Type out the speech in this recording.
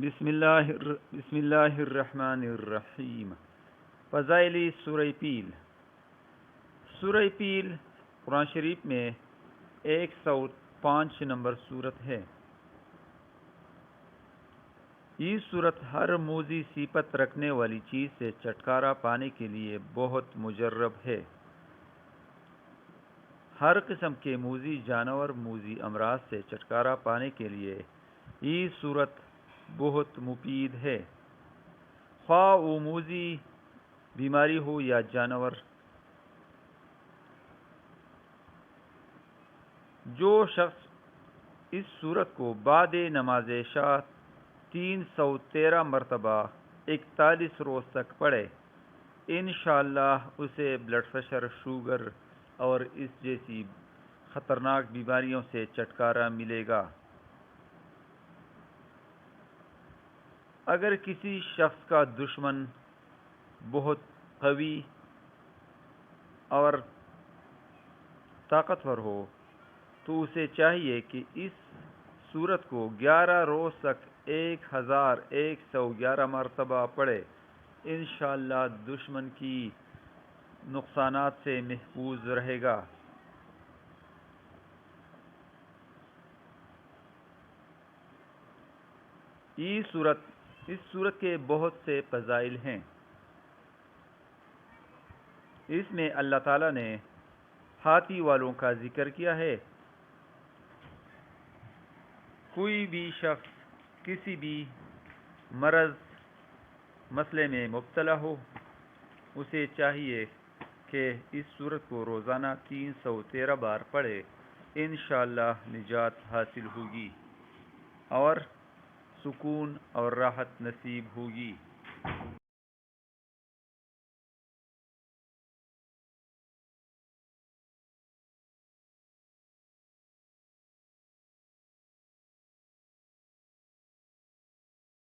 بسم اللہ الرحمن الرحیم۔ فضائل سورہ پیل۔ سورہ پیل قرآن شریف میں 105 نمبر سورت ہے۔ یہ سورت ہر موذی صفت رکھنے والی چیز سے چھٹکارا پانے کے لیے بہت مجرب ہے۔ ہر قسم کے موذی جانور موذی امراض سے چھٹکارا پانے کے لیے یہ سورت بہت مفید ہے، خواہ وہ موذی بیماری ہو یا جانور۔ جو شخص اس سورت کو بعد نماز عشاء 313 مرتبہ 41 روز تک پڑھے، انشاءاللہ اسے بلڈ پریشر، شوگر اور اس جیسی خطرناک بیماریوں سے چھٹکارا ملے گا۔ اگر کسی شخص کا دشمن بہت قوی اور طاقتور ہو تو اسے چاہیے کہ اس سورت کو 11 روز تک 1111 مرتبہ پڑھے، انشاءاللہ دشمن کی نقصانات سے محفوظ رہے گا۔ اس سورت کے بہت سے فضائل ہیں۔ اس میں اللہ تعالیٰ نے ہاتھی والوں کا ذکر کیا ہے۔ کوئی بھی شخص کسی بھی مرض مسئلے میں مبتلا ہو، اسے چاہیے کہ اس سورت کو روزانہ 313 بار پڑھے، انشاءاللہ نجات حاصل ہوگی اور سکون اور راحت نصیب ہوگی۔